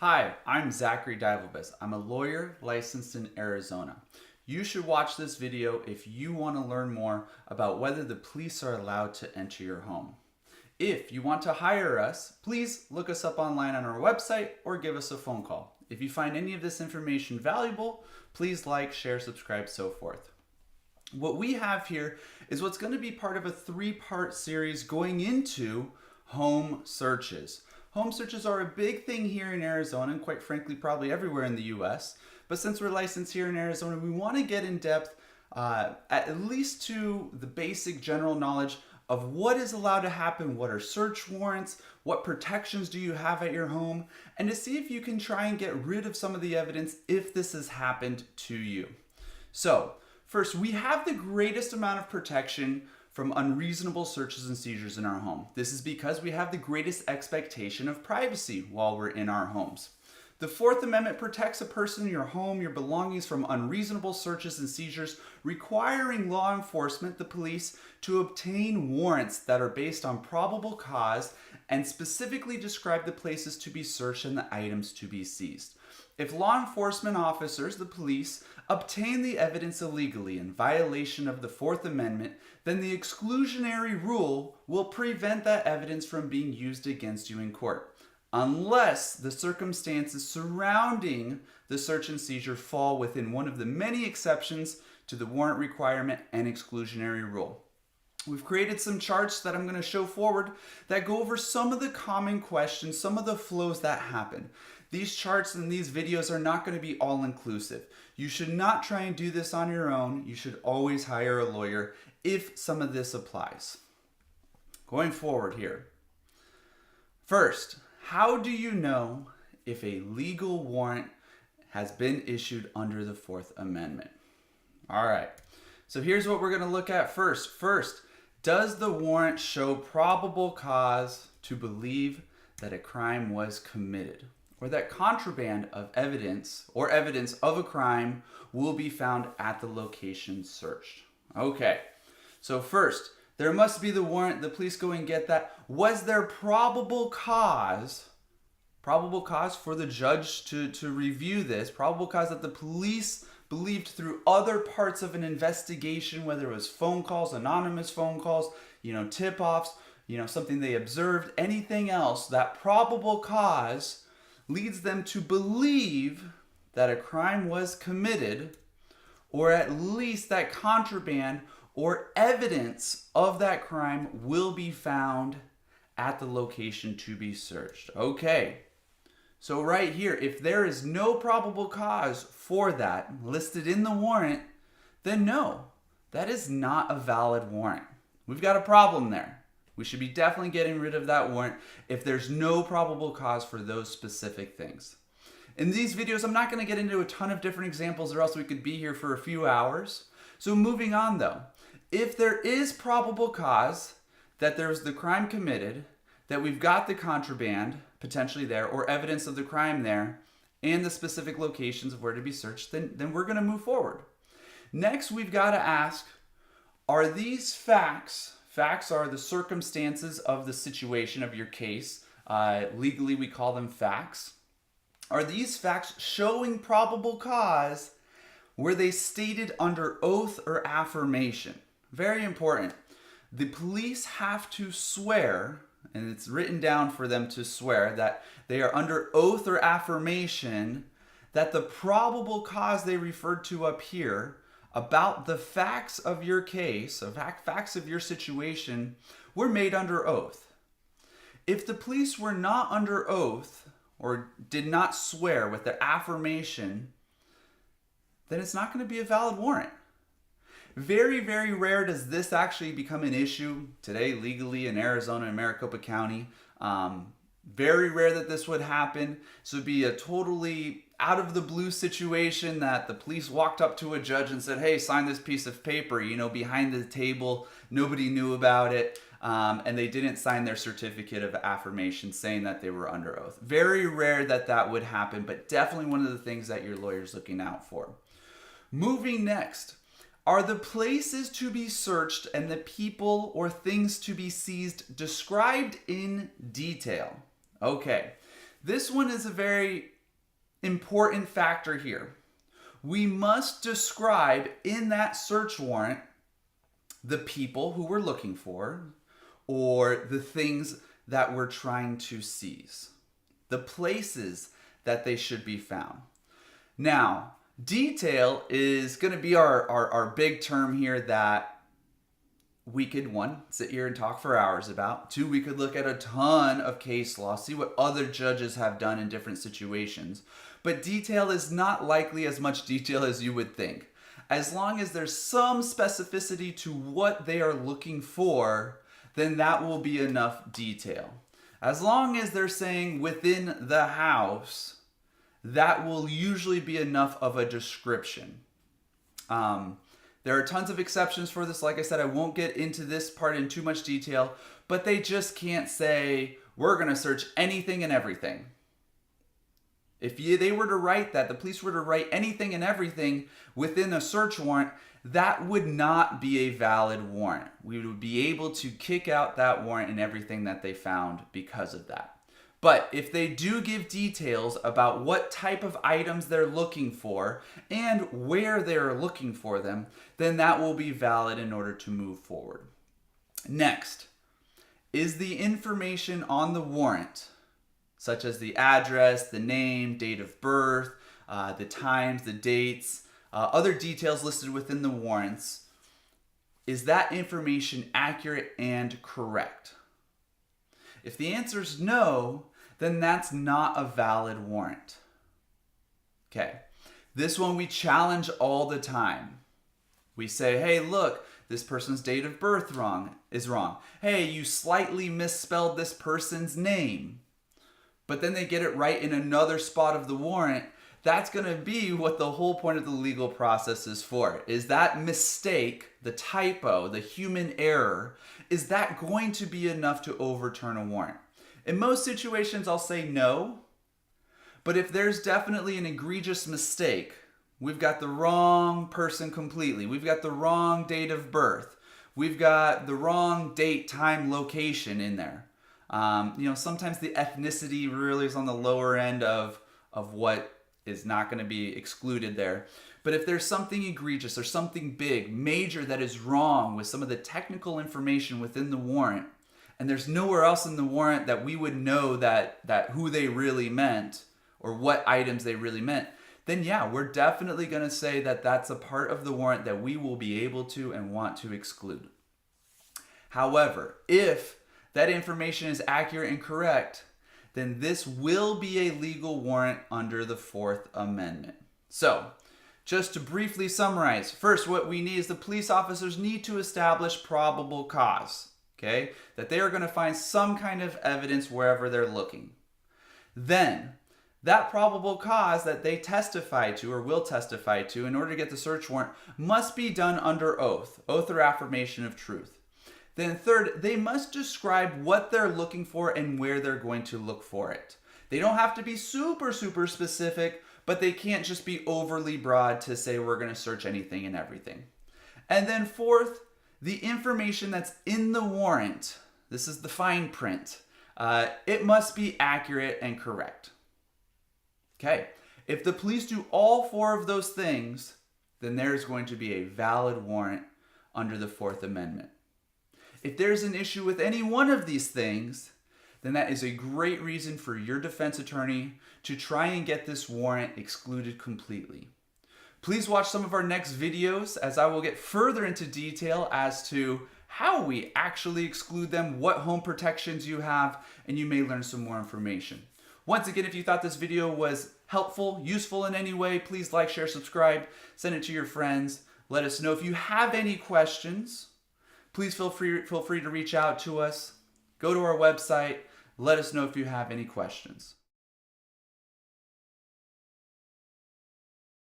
Hi, I'm Zachary Divelbiss. I'm a lawyer licensed in Arizona. You should watch this video if you want to learn more about whether the police are allowed to enter your home. If you want to hire us, please look us up online on our website or give us a phone call. If you find any of this information valuable, please like, share, subscribe, so forth. What we have here is what's going to be part of a three-part series going into home searches. Home searches are a big thing here in Arizona and quite frankly probably everywhere in the US. But since we're licensed here in Arizona, we want to get in depth at least to the basic general knowledge of what is allowed to happen, what are search warrants, what protections do you have at your home, and to see if you can try and get rid of some of the evidence if this has happened to you. So, first, we have the greatest amount of protection from unreasonable searches and seizures in our home. This is because we have the greatest expectation of privacy while we're in our homes. The Fourth Amendment protects a person, your home, your belongings from unreasonable searches and seizures, requiring law enforcement, the police, to obtain warrants that are based on probable cause and specifically describe the places to be searched and the items to be seized. If law enforcement officers, the police, obtain the evidence illegally in violation of the Fourth Amendment, then the exclusionary rule will prevent that evidence from being used against you in court, unless the circumstances surrounding the search and seizure fall within one of the many exceptions to the warrant requirement and exclusionary rule. We've created some charts that I'm going to show forward that go over some of the common questions, some of the flows that happen. These charts and these videos are not going to be all-inclusive. You should not try and do this on your own. You should always hire a lawyer if some of this applies. Going forward here. First, how do you know if a legal warrant has been issued under the Fourth Amendment? All right, so here's what we're going to look at first. First, does the warrant show probable cause to believe that a crime was committed, or that contraband of evidence or evidence of a crime will be found at the location searched? Okay, so first, there must be the warrant. The police go and get that. Was there probable cause for the judge to review this? Probable cause that the police believed through other parts of an investigation, whether it was phone calls, anonymous phone calls, tip-offs, something they observed, anything else, that probable cause leads them to believe that a crime was committed, or at least that contraband or evidence of that crime will be found at the location to be searched. Okay, so right here, if there is no probable cause for that listed in the warrant, then no, that is not a valid warrant. We've got a problem there. We should be definitely getting rid of that warrant if there's no probable cause for those specific things. In these videos, I'm not going to get into a ton of different examples or else we could be here for a few hours. So moving on though, if there is probable cause that there's the crime committed, that we've got the contraband potentially there or evidence of the crime there and the specific locations of where to be searched, then we're going to move forward. Next, we've got to ask, are these facts are the circumstances of the situation of your case. Legally, we call them facts. Are these facts showing probable cause? Were they stated under oath or affirmation? Very important. The police have to swear, and it's written down for them to swear, that they are under oath or affirmation that the probable cause they referred to up here about the facts of your case, facts of your situation, were made under oath. If the police were not under oath or did not swear with their affirmation, then it's not going to be a valid warrant. Very, very rare does this actually become an issue today legally in Arizona and Maricopa County. Very rare that this would happen. So it'd be a totally out of the blue situation that the police walked up to a judge and said, hey, sign this piece of paper, behind the table, nobody knew about it, and they didn't sign their certificate of affirmation saying that they were under oath. Very rare that that would happen, but definitely one of the things that your lawyer's looking out for. Moving next, are the places to be searched and the people or things to be seized described in detail? Okay, This one is a very important factor here. We must describe in that search warrant the people who we're looking for or the things that we're trying to seize, the places that they should be found. Now, detail is going to be our big term here that we could, one, sit here and talk for hours about. Two, we could look at a ton of case law, see what other judges have done in different situations. But detail is not likely as much detail as you would think. As long as there's some specificity to what they are looking for, then that will be enough detail. As long as they're saying within the house, that will usually be enough of a description. There are tons of exceptions for this. Like I said, I won't get into this part in too much detail, but they just can't say, we're going to search anything and everything. If they were to write that, the police were to write anything and everything within a search warrant, that would not be a valid warrant. We would be able to kick out that warrant and everything that they found because of that. But if they do give details about what type of items they're looking for and where they're looking for them, then that will be valid in order to move forward. Next, is the information on the warrant, such as the address, the name, date of birth, the times, the dates, other details listed within the warrants, is that information accurate and correct? If the answer is no, then that's not a valid warrant. Okay, this one we challenge all the time. We say, hey, look, this person's date of birth is wrong. Hey, you slightly misspelled this person's name. But then they get it right in another spot of the warrant. That's going to be what the whole point of the legal process is for. Is that mistake, the typo, the human error, is that going to be enough to overturn a warrant? In most situations, I'll say no. But if there's definitely an egregious mistake, we've got the wrong person completely, we've got the wrong date of birth, we've got the wrong date, time, location in there. Sometimes the ethnicity really is on the lower end of what is not going to be excluded there. But if there's something egregious or something big, major that is wrong with some of the technical information within the warrant, and there's nowhere else in the warrant that we would know that who they really meant or what items they really meant, then yeah, we're definitely going to say that that's a part of the warrant that we will be able to and want to exclude. However, if that information is accurate and correct, then this will be a legal warrant under the Fourth Amendment. So, just to briefly summarize, first what we need is the police officers need to establish probable cause, okay? That they are going to find some kind of evidence wherever they're looking. Then, that probable cause that they testify to or will testify to in order to get the search warrant must be done under oath or affirmation of truth. Then third, they must describe what they're looking for and where they're going to look for it. They don't have to be super specific, but they can't just be overly broad to say we're going to search anything and everything. And then fourth, the information that's in the warrant, this is the fine print, it must be accurate and correct. Okay, if the police do all four of those things, then there's going to be a valid warrant under the Fourth Amendment. If there's an issue with any one of these things, then that is a great reason for your defense attorney to try and get this warrant excluded completely. Please watch some of our next videos as I will get further into detail as to how we actually exclude them, what home protections you have, and you may learn some more information. Once again, if you thought this video was helpful, useful in any way, please like, share, subscribe, send it to your friends. Let us know if you have any questions. Please feel free to reach out to us. Go to our website. Let us know if you have any questions.